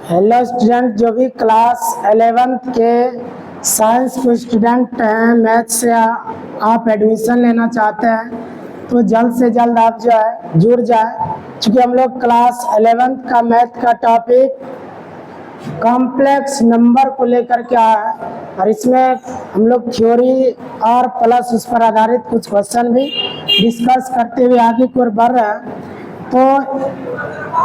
Hello student, जो भी class 11th के साइंस के स्टूडेंट हैं, मैथ से आप एडमिशन लेना चाहते हैं तो जल्द से जल्द आप जो है जुड़ जाए। क्योंकि हम लोग क्लास 11th का मैथ का टॉपिक कॉम्प्लेक्स नंबर को लेकर के आया है और इसमें हम लोग थ्योरी और प्लस उस पर आधारित कुछ क्वेश्चन भी डिस्कस करते हुए आगे की ओर बढ़ रहे हैं। तो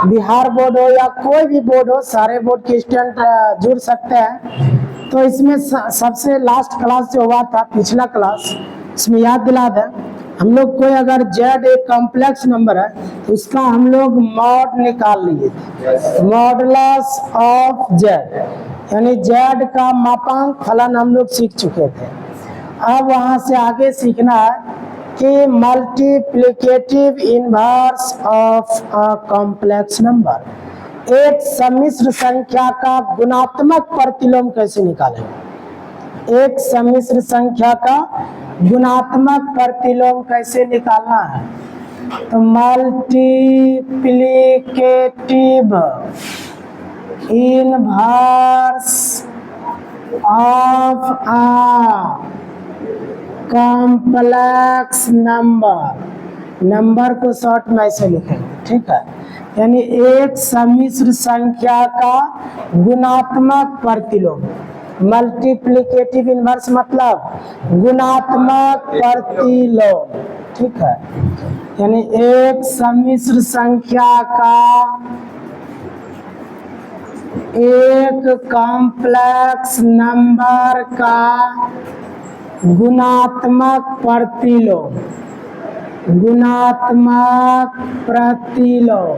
बिहार बोर्ड हो या कोई भी बोर्ड हो, सारे बोर्ड के स्टूडेंट जुड़ सकते हैं। तो इसमें सबसे लास्ट क्लास जो हुआ था, पिछला क्लास, इसमें याद दिला दें, हम लोग कोई अगर जेड एक कॉम्प्लेक्स नंबर है तो उसका हम लोग मॉड निकाल लिए थे, मॉडुलस ऑफ जेड, यानी जेड का मापांक फलन हम लोग सीख चुके थे। अब वहां से आगे सीखना है कि multiplicative inverse of a complex number, एक सम्मिश्र संख्या का गुणात्मक प्रतिलोम कैसे निकालेंगे। एक सम्मिश्र संख्या का गुणात्मक प्रतिलोम कैसे निकालना है, तो multiplicative inverse of a complex number को शॉर्ट में ऐसे लिखेंगे, ठीक है। यानी एक सम्मिश्र संख्या का गुणात्मक प्रतिलोम, मल्टीप्लिकेटिव इनवर्स मतलब गुणात्मक प्रतिलोम, ठीक है। यानी एक सम्मिश्र संख्या का एक कॉम्प्लेक्स नंबर का गुणात्मक प्रतिलोम, गुणात्मक प्रतिलोम,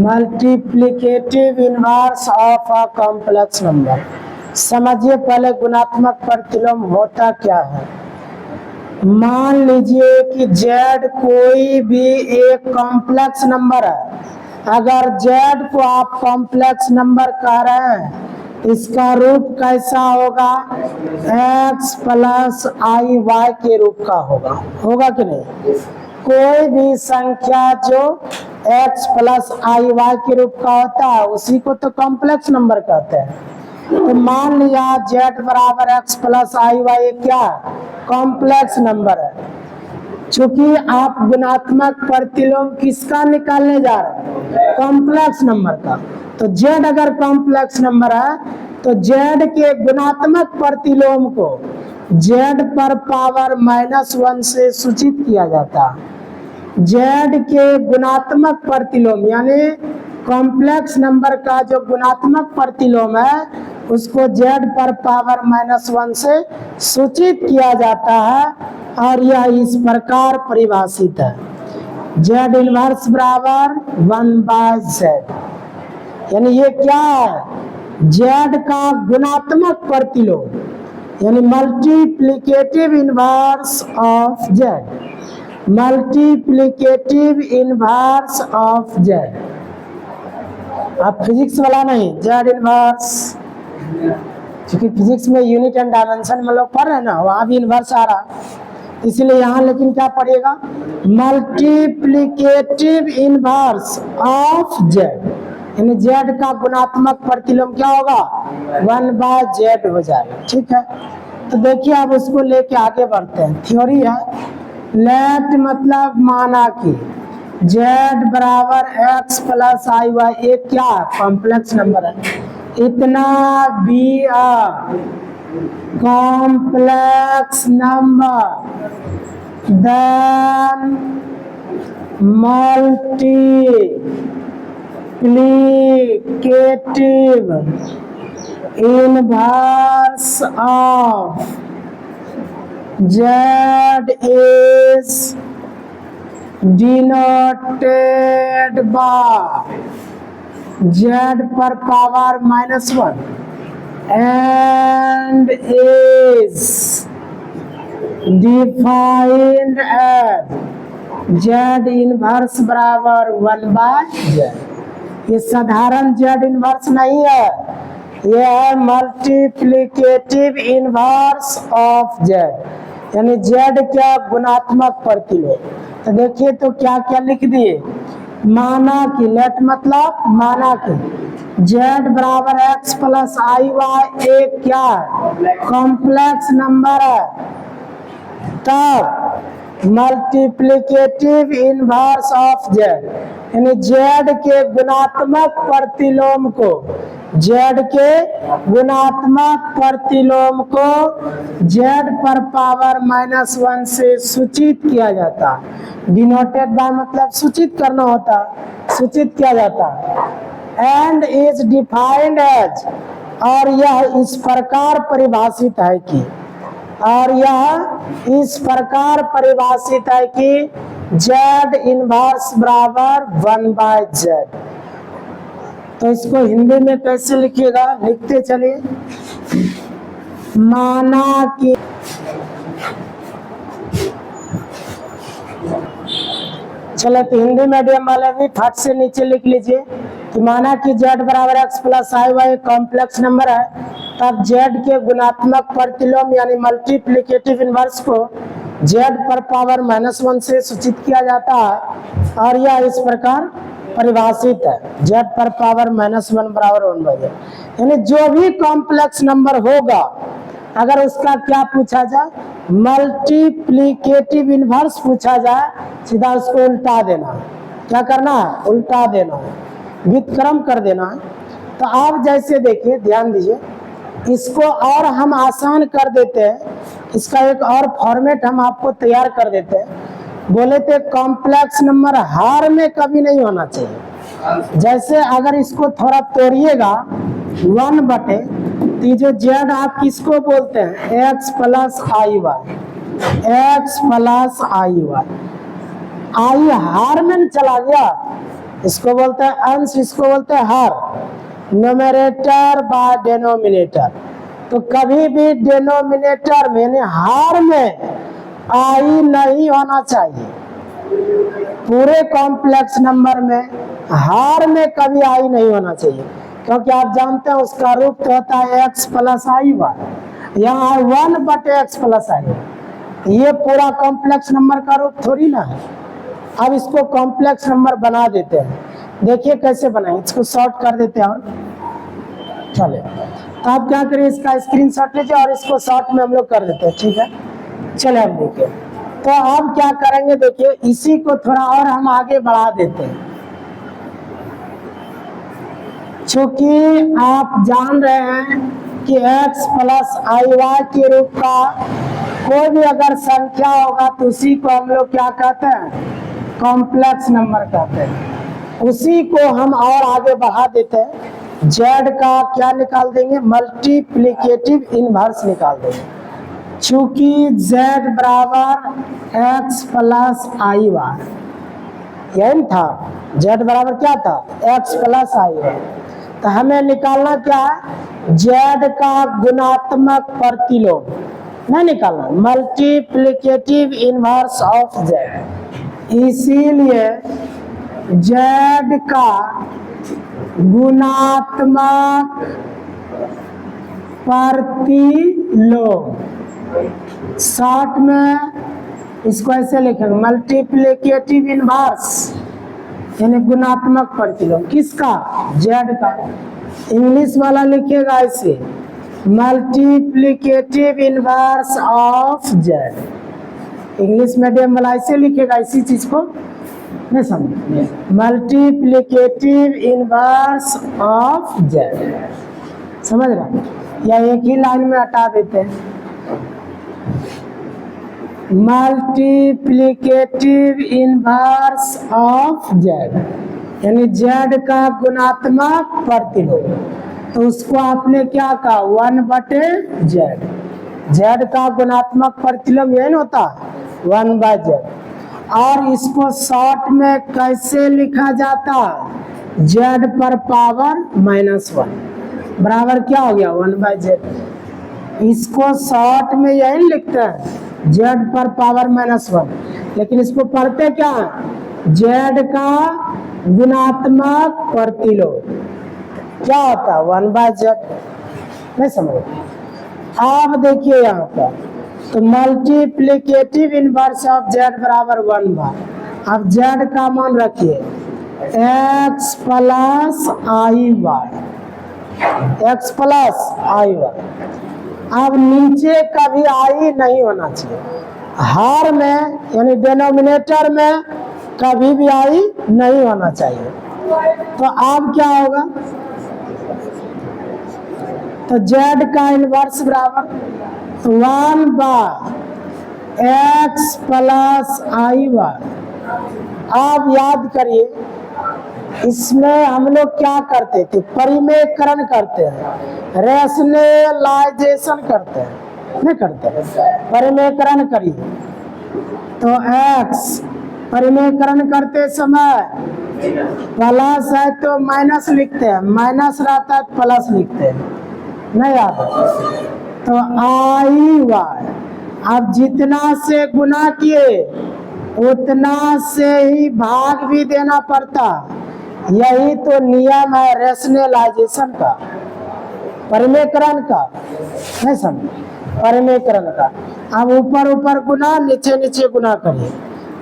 multiplicative inverse of a complex number. समझिए पहले गुणात्मक प्रतिलोम होता क्या है। मान लीजिए कि z कोई भी एक कॉम्प्लेक्स नंबर है। अगर z को आप कॉम्प्लेक्स नंबर कह रहे हैं, इसका रूप कैसा होगा, x प्लस आई वाई के रूप का होगा कि नहीं। कोई भी संख्या जो x प्लस आई वाई के रूप का होता है उसी को तो कॉम्प्लेक्स नंबर कहते हैं। तो मान लिया z बराबर x प्लस आई वाई क्या कॉम्प्लेक्स नंबर है। चूंकि आप गुणात्मक प्रतिलोम किसका निकालने जा रहे हैं, कॉम्प्लेक्स नंबर का। तो z अगर कॉम्प्लेक्स नंबर है तो z के गुणात्मक प्रतिलोम को z पर पावर -1 से सूचित किया जाता है। z के गुणात्मक प्रतिलोम यानी कॉम्प्लेक्स नंबर का जो गुणात्मक प्रतिलोम है उसको z पर पावर -1 से सूचित किया जाता है और यह इस प्रकार परिभाषित है, z इनवर्स बराबर 1/z। यानी ये क्या है, z का गुणात्मक प्रतिलोम यानी multiplicative inverse of z, multiplicative inverse of z। अब फिजिक्स वाला नहीं, z इनवर्स, क्योंकि फिजिक्स में यूनिट एंड डायमेंशन में लोग पढ़ रहे हैं ना, वहां भी इनवर्स आ रहा, इसलिए यहाँ लेकिन क्या पड़ेगा, मल्टीप्लिकेटिव इनवर्स ऑफ z, यानी z का गुणात्मक प्रतिलोम क्या होगा, 1/z हो जाएगा, ठीक है। तो देखिए अब उसको लेके आगे बढ़ते हैं। थ्योरी है, लेट मतलब माना कि z बराबर x प्लस आई वाई, एक क्या कॉम्प्लेक्स नंबर है, इतना B complex number then multiplicative inverse of z is denoted by z पर power -1 and is defined as z inverse बराबर 1/z। ये साधारण z इनवर्स नहीं है, ये है मल्टीप्लिकेटिव इनवर्स ऑफ z, यानी z क्या गुणात्मक प्रतिलोम। तो देखिए तो क्या क्या लिख दिए, माना कि, लेट मतलब माना कि जेड बराबर एक्स प्लस आई वाई एक क्या है, कॉम्प्लेक्स नंबर है। तब मल्टीप्लिकेटिव इनवर्स ऑफ जेड, यानी जेड के गुणात्मक प्रतिलोम को, जेड के गुणात्मक प्रतिलोम को जेड पर पावर -1 से सूचित किया जाता। डिनोटेड बाय मतलब सूचित करना होता, सूचित किया जाता। एंड इज डिफाइंड एज, और यह इस प्रकार परिभाषित है कि, और यह इस प्रकार परिभाषित है कि जेड इनवर्स बराबर 1/z। तो इसको हिंदी में कैसे लिखिएगा, लिखते चलिए। माना कि चलो तो हिंदी मीडियम वाले भी फट से नीचे लिख लीजिए कि माना कि z बराबर एक्स प्लस आई वाई कॉम्प्लेक्स नंबर है, तब z के गुणात्मक प्रतिलोम यानी मल्टीप्लिकेटिव इनवर्स को z पर पावर -1 से सूचित किया जाता है। और यह इस प्रकार परिभाषित है, z पर पावर -1 बराबर 1/z। यानी जो भी कॉम्प्लेक्स नंबर होगा, अगर उसका क्या पूछा जाए, मल्टीप्लिकेटिव इनवर्स पूछा जाए, सीधा उसको उल्टा देना। क्या करना है, उल्टा देना है, व्युत्क्रम कर देना है। तो आप जैसे देखिए, ध्यान दीजिए, इसको और हम आसान कर देते हैं, इसका एक और फॉर्मेट हम आपको तैयार कर देते हैं। बोले थे कॉम्प्लेक्स नंबर हार में कभी नहीं होना चाहिए। जैसे अगर इसको थोड़ा तोड़िएगा 1/, तो ये जो जेड आप किसको बोलते हैं, एक्स प्लस आई वाई, एक्स प्लस आई वाई। आई हार में चला गया, इसको बोलते हैं अंश, इसको बोलते हैं हार। न्यूमरेटर बाय डेनोमिनेटर, तो कभी भी डेनोमिनेटर में यानी हार में आई नहीं होना चाहिए। पूरे कॉम्प्लेक्स नंबर में हार में कभी आई नहीं होना चाहिए, क्योंकि आप जानते हैं उसका रूप तो होता है एक्स प्लस आई वाई, यहाँ 1/x प्लस आई। ये पूरा कॉम्प्लेक्स नंबर का रूप थोड़ी ना है। अब इसको कॉम्प्लेक्स नंबर बना देते हैं, देखिए कैसे बनाएं। इसको शॉर्ट कर देते हैं और चले। तो आप क्या करें, इसका स्क्रीनशॉट लीजिए और इसको शॉर्ट में हम लोग कर देते हैं, ठीक है। चले अब देखिए, तो अब क्या करेंगे, देखिए इसी को थोड़ा और हम आगे बढ़ा देते हैं। चूंकि आप जान रहे हैं कि x प्लस आई वाई के रूप का कोई भी अगर संख्या होगा तो उसी को हम लोग क्या कहते हैं, कॉम्प्लेक्स नंबर कहते हैं। उसी को हम और आगे बढ़ा देते हैं, z का क्या निकाल देंगे, मल्टीप्लिकेटिव इनवर्स निकाल देंगे। चूंकि z बराबर x प्लस आई वाई, यही था, z बराबर क्या था, x प्लस आई वाई। तो हमें निकालना क्या है, z का गुणात्मक प्रतिलोम, नहीं निकालना, मल्टीप्लिकेटिव इनवर्स ऑफ z। इसीलिए z का गुणात्मक प्रतिलोम, शॉर्ट में इसको ऐसे लिखेंगे, मल्टीप्लिकेटिव इनवर्स यानी गुणात्मक प्रतिलोम किसका, z का। इंग्लिश वाला लिखेगा ऐसे, multiplicative inverse of z। English medium वाला ऐसे लिखेगा, इसी चीज को नहीं समझ, मल्टीप्लिकेटिव इनवर्स ऑफ z, समझ रहा, या एक ही लाइन में हटा देते हैं, मल्टीप्लिकेटिव इनवर्स ऑफ z यानी z का गुणात्मक प्रतिलोम। तो उसको आपने क्या कहा, 1/z। z का गुणात्मक प्रतिलोम यही होता है 1/z। और इसको शॉर्ट में कैसे लिखा जाता है, z पर पावर -1 बराबर क्या हो गया, 1/z। इसको शॉर्ट में यही लिखते हैं, z पर पावर -1, लेकिन इसको पढ़ते क्या है, z का गुणात्मक प्रतिलोम क्या होता है, 1/z। नहीं समझ। आप देखिए यहाँ पर, तो मल्टीप्लिकेटिव इनवर्स ऑफ z बराबर 1/। अब z का मान रखिए, एक्स प्लस आई वाई, एक्स प्लस आई वाई। अब नीचे कभी आई नहीं होना चाहिए, हर में यानी डिनोमिनेटर में कभी भी आई नहीं होना चाहिए। तो अब क्या होगा, तो z का इनवर्स बराबर 1/x प्लस आई वाई। आप याद करिए, इसमें हम लोग क्या करते थे, परिमेयकरण करते हैं, रैशनलाइजेशन करते हैं, नहीं करते, परिमेयकरण करिए। तो x परिमेयकरण करते समय प्लस है तो माइनस लिखते हैं, माइनस रहता है तो प्लस लिखते हैं, नहीं आता। तो आई वाई, अब जितना से गुना किए उतना से ही भाग भी देना पड़ता। यही तो नियम है रैशनलाइजेशन का, परिमेयकरण का, नहीं समझे, परिमेयकरण का। अब ऊपर ऊपर गुना, नीचे नीचे गुना करिए।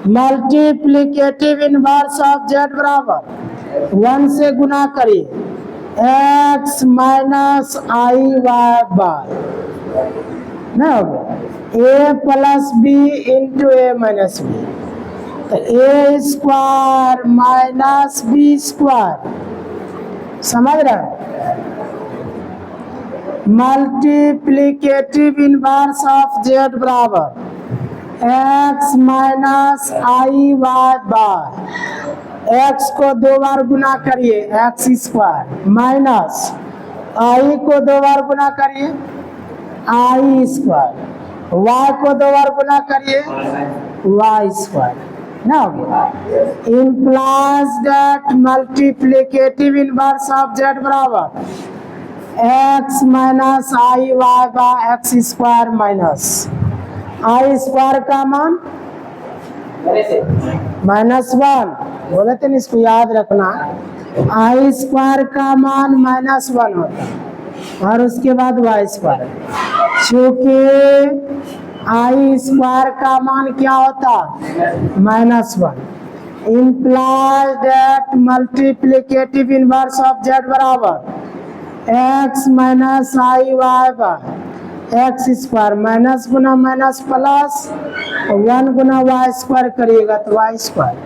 मल्टीप्लिकेटिव इनवर्स ऑफ z बराबर 1 से गुना करिए, x minus I Y by, नहीं हो गया, a plus B into A minus B. तो A square minus B square, समझ रहे हैं। मल्टीप्लिकेटिव इनवर्स ऑफ z बराबर x minus I Y by, x को 2 बार गुना करिए x स्क्वायर, माइनस आई को 2 बार गुना करिए आई स्क्वायर, y को 2 बार गुना करिए y स्क्वायर, ना हो गया। Implies that multiplicative inverse of z बराबर x minus I Y by x square minus i square का मान -1, बोले थे ना, इसको याद रखना। आई स्क्वायर का मान -1 होता है और उसके बाद वाई स्क्वायर। चूंकि आई स्क्वायर का मान क्या होता, -1, implies that multiplicative inverse of z बराबर x minus I Y by x square, minus गुना माइनस प्लस 1 गुना वाई स्क्वायर करिएगा तो वाई स्क्वायर।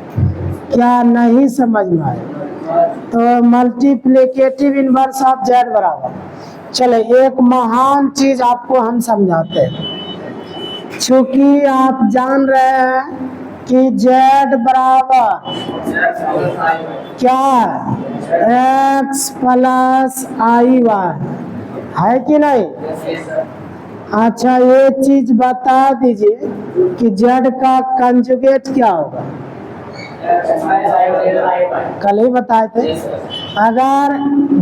क्या नहीं समझ में आए, तो मल्टीप्लिकेटिव इनवर्स ऑफ z बराबर। चले एक महान चीज आपको हम समझाते हैं। चूंकि आप जान रहे हैं कि z बराबर क्या है, x प्लस आई वाई, है कि नहीं। अच्छा ये चीज बता दीजिए कि z का कंजुगेट क्या होगा, कल ही बताए थे। अगर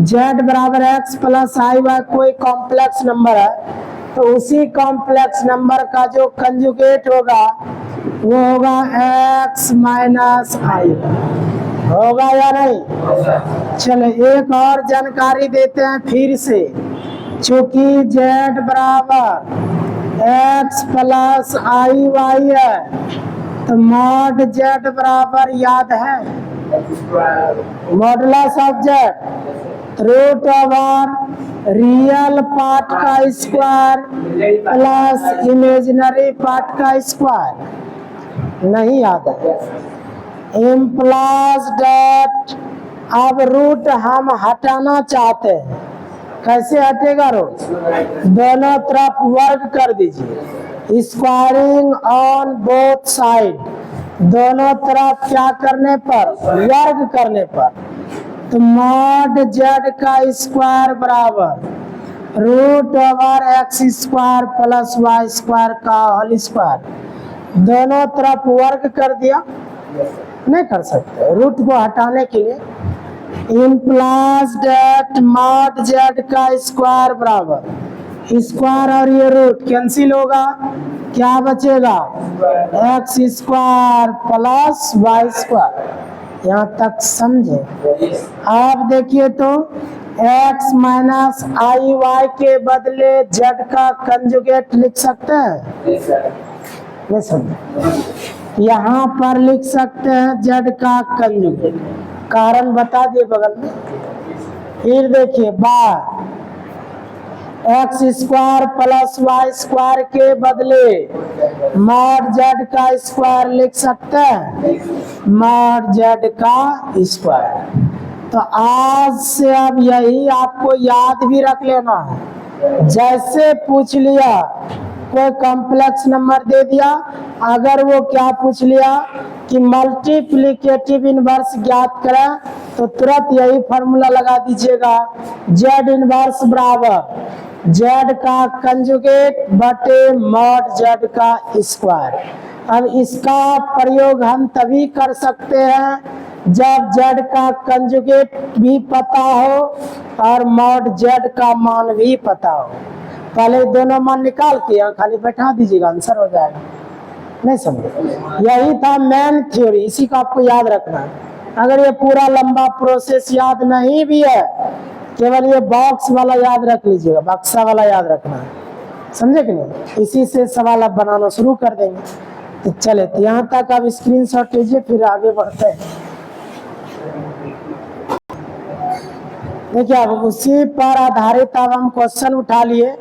z बराबर x प्लस आई वाई कोई कॉम्प्लेक्स नंबर है तो उसी कॉम्प्लेक्स नंबर का जो कंजुगेट होगा वो होगा x माइनस आई, होगा या नहीं। चलो एक और जानकारी देते हैं फिर से। चूंकि z बराबर x प्लस आई वाई है तो मॉड z बराबर याद है, modulus of z root over real part का स्क्वायर प्लस इमेजिनरी पार्ट का स्क्वायर, नहीं याद है। इम्प्लाइज दैट, अब रूट हम हटाना चाहते हैं, कैसे हटेगा रूट, दोनों तरफ वर्ग कर दीजिए, स्क्वायरिंग ऑन बोथ साइड, दोनों तरफ क्या करने पर, वर्ग करने पर। तो मॉड z का स्क्वायर बराबर root over X square plus Y square का होल स्क्वायर, दोनों तरफ वर्ग कर दिया, नहीं कर सकते रूट को हटाने के लिए। इम्प्लाइज दैट मॉड z का स्क्वायर बराबर स्क्वायर और ये रूट कैंसिल होगा, क्या बचेगा, X square plus Y square. यहाँ तक समझे। अब देखिए तो x माइनस आई वाई के बदले z का कंजुगेट लिख सकते हैं, नहीं समझे। यहाँ पर लिख सकते हैं z का कंजुगेट, कारण बता दिए बगल में। फिर देखिए bar x square plus Y square के बदले मॉड जेड का स्क्वायर लिख सकते हैं, मॉड जेड का स्क्वायर। तो आज से अब यही आपको याद भी रख लेना है। जैसे पूछ लिया कोई कॉम्प्लेक्स नंबर दे दिया, अगर वो क्या पूछ लिया कि मल्टीप्लिकेटिव इनवर्स ज्ञात करें, तो तुरंत यही फॉर्मूला लगा दीजिएगा, जेड इनवर्स बराबर जेड का कंजुगेट बटे मॉड जेड का स्क्वायर। अब इसका प्रयोग हम तभी कर सकते हैं जब जेड का कंजुगेट भी पता हो और मॉड जेड का मान भी पता हो। पहले दोनों मान निकाल के यहाँ खाली बैठा दीजिएगा, आंसर हो जाएगा। नहीं समझे? यही था मेन थ्योरी, इसी को आपको याद रखना है। अगर ये पूरा लंबा प्रोसेस याद नहीं भी है, केवल ये बॉक्स वाला याद रख लीजिएगा, बक्सा वाला याद रखना है, समझे कि नहीं? इसी से सवाल आप बनाना शुरू कर देंगे। तो चले, तो यहाँ तक आप स्क्रीनशॉट लीजिए, फिर आगे बढ़ते हैं। देखिए अब उसी पर आधारित अब हम क्वेश्चन उठा लिए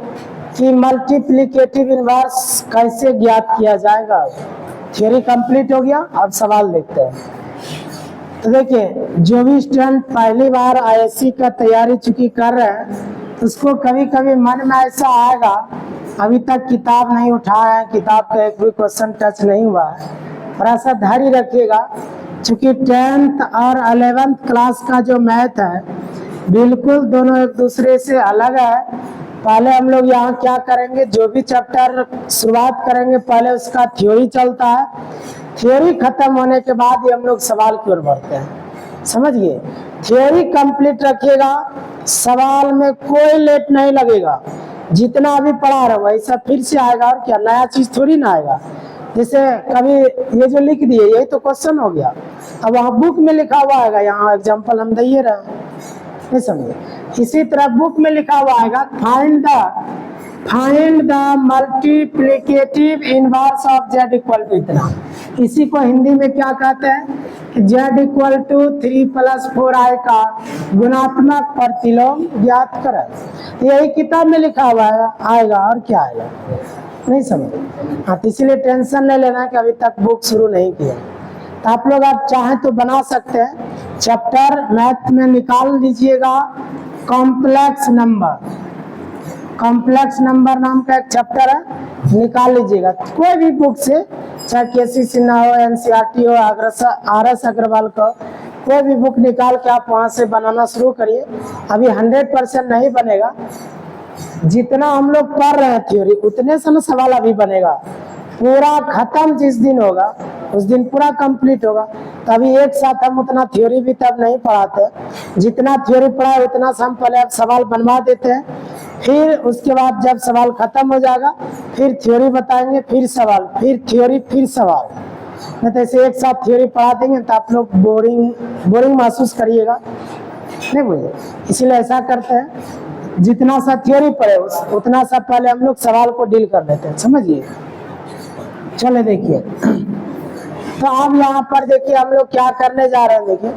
कि मल्टीप्लिकेटिव इनवर्स कैसे ज्ञात किया जाएगा। थ्योरी कंप्लीट हो गया, अब सवाल देखते हैं। तो देखिए जो भी स्टूडेंट पहली बार आईएससी का तैयारी चुकी कर रहे हैं, उसको कभी कभी मन में ऐसा आएगा, अभी तक किताब नहीं उठाया है, किताब का एक भी क्वेश्चन टच नहीं हुआ है। थोड़ा सा धैर्य रखिएगा, चूंकि 10th और 11th क्लास का जो मैथ है बिल्कुल दोनों एक दूसरे से अलग है। पहले हम लोग यहाँ क्या करेंगे, जो भी चैप्टर शुरुआत करेंगे पहले उसका थ्योरी चलता है, थ्योरी खत्म होने के बाद ही हम लोग सवाल की ओर बढ़ते हैं, समझ गए? थ्योरी कंप्लीट रखिएगा, सवाल में कोई लेट नहीं लगेगा, जितना अभी पढ़ा रहा वैसा फिर से आएगा, और क्या नया चीज थोड़ी ना आएगा। जैसे कभी ये जो लिख दिए यही तो क्वेश्चन हो गया, अब वहाँ बुक में लिखा हुआ आएगा, यहाँ एग्जाम्पल हम दे रहे हैं, नहीं समझे? इसी तरह बुक में लिखा हुआ आएगा, find the multiplicative inverse of Z equal to इतना। इसी को हिंदी में क्या कहते हैं कि जेड इक्वल टू 3 + 4i का गुणात्मक प्रतिलोम ज्ञात करें। यही किताब में लिखा हुआ है, आएगा, और क्या आएगा, नहीं समझ? हाँ, तो इसलिए टेंशन नहीं लेना कि अभी तक बुक शुरू नहीं किया। तो आप लोग आप चाहें तो बना सकते हैं, चैप्टर मैथ में निकाल लीजिएगा कॉम्प्लेक्स नंबर। कॉम्प्लेक्स नंबर नाम का एक चैप्टर है, निकाल लीजिएगा कोई भी बुक से, चाहे केसी सिन्हा हो, एनसीईआरटी हो, RS अग्रवाल का कोई भी बुक निकाल के आप वहां से बनाना शुरू करिए। अभी 100% नहीं बनेगा, जितना हम लोग पढ़ रहे हैं थ्योरी उतने से ना सवाल अभी बनेगा। पूरा खत्म जिस दिन होगा उस दिन पूरा कंप्लीट होगा। तभी एक साथ हम उतना थ्योरी भी तब नहीं पढ़ाते, जितना थ्योरी पढ़ा है उतना से हम पहले अब सवाल बनवा देते हैं, फिर उसके बाद जब सवाल खत्म हो जाएगा फिर थ्योरी बताएंगे, फिर सवाल, फिर थ्योरी, फिर सवाल। नहीं तो ऐसे एक साथ थ्योरी पढ़ा देंगे तो आप लोग बोरिंग महसूस करिएगा, नहीं बुझे? इसलिए ऐसा करते हैं, जितना सा थ्योरी पढ़े उतना सा पहले हम लोग सवाल को डील कर लेते हैं, समझिए? चले देखिए, तो अब यहाँ पर देखिए हम लोग क्या करने जा रहे हैं। देखिए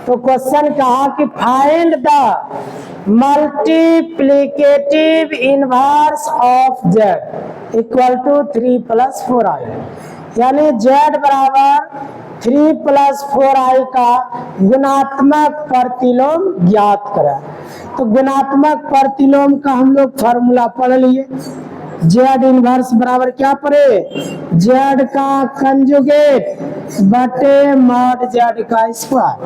तो क्वेश्चन कहा कि find the multiplicative inverse of Z equal to 3 + 4i, यानी जेड बराबर 3 + 4i का गुणात्मक प्रतिलोम ज्ञात करें। तो गुणात्मक प्रतिलोम का हम लोग फॉर्मूला पढ़ लिए, जेड इनवर्स बराबर क्या पढ़े, जेड का कंजुगेट बटे मॉड जेड का स्क्वायर।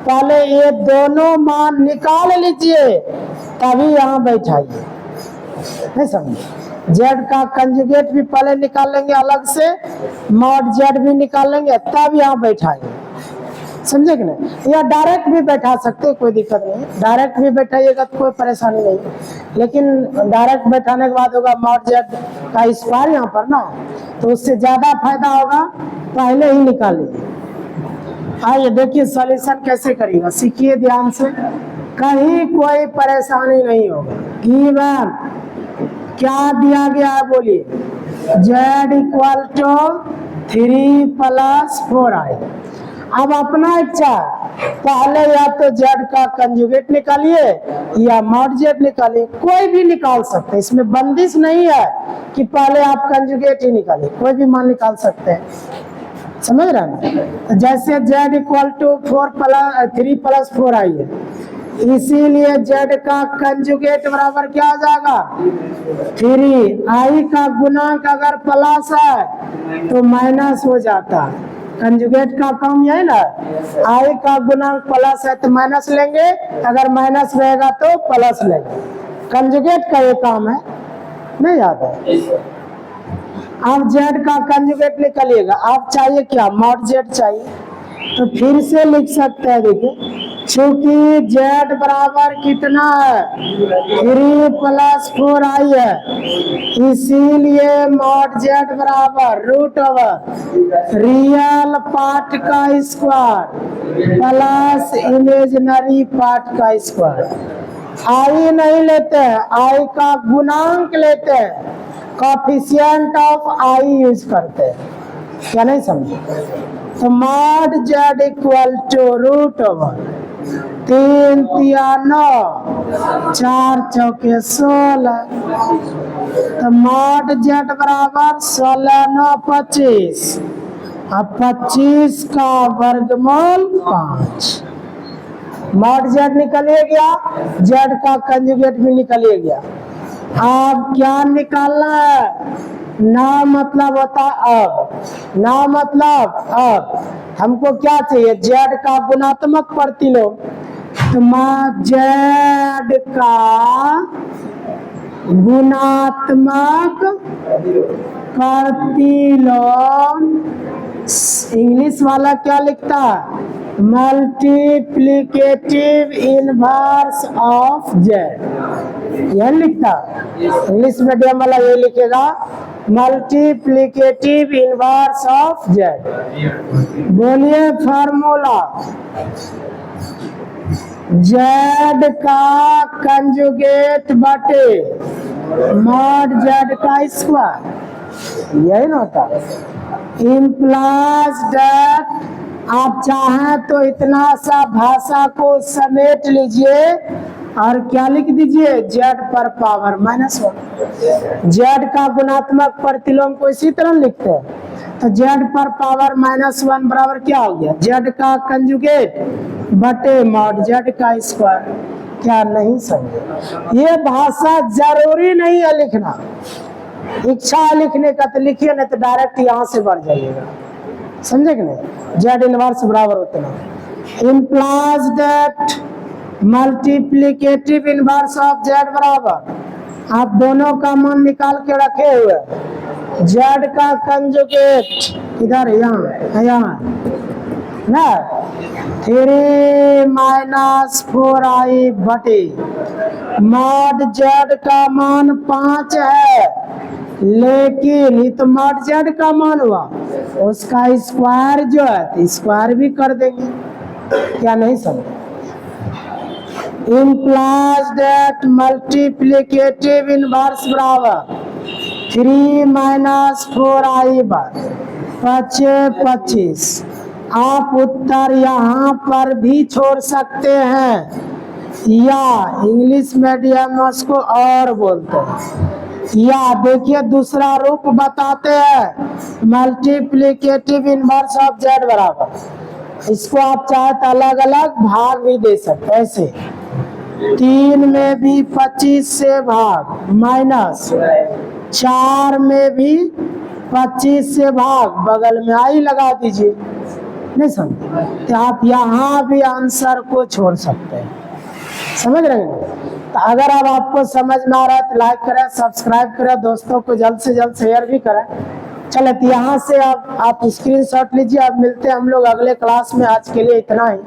पहले ये दोनों मान निकाल लीजिए तभी यहाँ बैठाइए, नहीं समझे? जेड का कंजुगेट भी पहले निकाल लेंगे अलग से, मॉड जेड भी निकाल लेंगे, तब यहाँ बैठाइए, समझे कि नहीं? या डायरेक्ट भी बैठा सकते, कोई दिक्कत नहीं, डायरेक्ट भी बैठाइएगा तो कोई परेशानी नहीं, लेकिन डायरेक्ट बैठाने के बाद होगा मॉड जेड का स्क्वायर यहाँ पर ना, तो उससे ज्यादा फायदा होगा, पहले ही निकाल लीजिए। आइए देखिए सॉल्यूशन कैसे करिएगा, सीखिए ध्यान से, कहीं कोई परेशानी नहीं होगा। गिवन क्या दिया गया है बोलिए, जेड इक्वल टू 3 + 4i। अब अपना इच्छा पहले या तो जेड का कंजुगेट निकालिए या मॉड जेड निकालिए, कोई भी निकाल सकते हैं, इसमें बंदिश नहीं है कि पहले आप कंजुगेट ही निकालिए, कोई भी मान निकाल सकते हैं। समझ रहे हैं? जैसे z इक्वल टू 3+4 आई है, इसीलिए z का कंजुगेट बराबर क्या हो जाएगा 3। i का गुणांक अगर प्लस है तो माइनस हो जाता है। कंजुगेट का काम यही ना, i का गुणांक प्लस है तो माइनस लेंगे, अगर माइनस रहेगा तो प्लस लेंगे। कंजुगेट का ये काम है, नहीं याद है? आप z का कंजुगेट निकालिएगा, आप चाहिए क्या मॉड z चाहिए, तो फिर से लिख सकते हैं। देखिए चूंकि z बराबर कितना है 3+4 आई है, इसीलिए मॉड z बराबर √ रियल पार्ट का स्क्वायर प्लस इमेजिनरी पार्ट का स्क्वायर। आई नहीं लेते हैं, आई का गुणांक लेते हैं, कोएफिशिएंट ऑफ आई यूज करते हैं। क्या नहीं समझे? तो मॉड z इक्वल टू √ 3 तिया 9 4 चौके 16, तो मॉड z बराबर 16 9 25, अब 25 का वर्गमूल 5। मॉड z निकलिए गया, z का कंजुगेट भी निकलिए गया। अब क्या निकालना है? ना मतलब होता अब, ना मतलब अब हमको क्या चाहिए z का गुणात्मक प्रतिलोम, तो z का गुणात्मक प्रतिलोम इंग्लिश वाला क्या लिखता है? मल्टीप्लिकेटिव इनवर्स ऑफ z, यह लिखता इंग्लिश मीडियम वाला, ये लिखेगा मल्टीप्लिकेटिव इनवर्स ऑफ z। बोलिए फार्मूला, z का कंजुगेट बटे मॉड z का स्क्वायर, यही ना होता। इम्प्लाइज दैट आप चाहें तो इतना सा भाषा को समेट लीजिए और क्या लिख दीजिए z पर पावर -1। z का गुणात्मक प्रतिलोम को इसी तरह लिखते हैं, तो z पर पावर -1 बराबर क्या हो गया z का कंजुगेट बटे मॉड z का स्क्वायर। क्या नहीं समझे? ये भाषा जरूरी नहीं है लिखना, इच्छा है लिखने का तो लिखिए, नहीं तो डायरेक्ट यहाँ से बढ़ जाइएगा। समझे कि नहीं? z इनवर्स बराबर उतना। Implies that multiplicative inverse of z बराबर, आप दोनों का मान निकाल के रखे हुए, z का कंजुगेट इधर यहाँ ना 3 - 4i बटे मॉड z का मान 5 है, लेकिन ये तो मॉड z का मान हुआ, उसका स्क्वायर जो है तो स्क्वायर भी कर देंगे। क्या नहीं समझे? implies that multiplicative inverse बराबर 3 - 4i बार 25। आप उत्तर यहाँ पर भी छोड़ सकते हैं, या इंग्लिश मीडियम में उसको और बोलते हैं, या देखिए दूसरा रूप बताते हैं मल्टीप्लिकेटिव इनवर्स ऑफ z बराबर। इसको आप चाहे तो अलग अलग भाग भी दे सकते हैं, ऐसे 3 में भी 25 से भाग माइनस 4 में भी 25 से भाग, बगल में आई लगा दीजिए। नहीं समझे? तो आप यहाँ भी आंसर को छोड़ सकते हैं। समझ रहे हैं? तो अगर अब आपको समझ में आ रहा है तो लाइक करें, सब्सक्राइब करें, दोस्तों को जल्द से जल्द शेयर भी करें। चले तो यहाँ से आप स्क्रीनशॉट लीजिए। अब मिलते हैं हम लोग अगले क्लास में, आज के लिए इतना ही।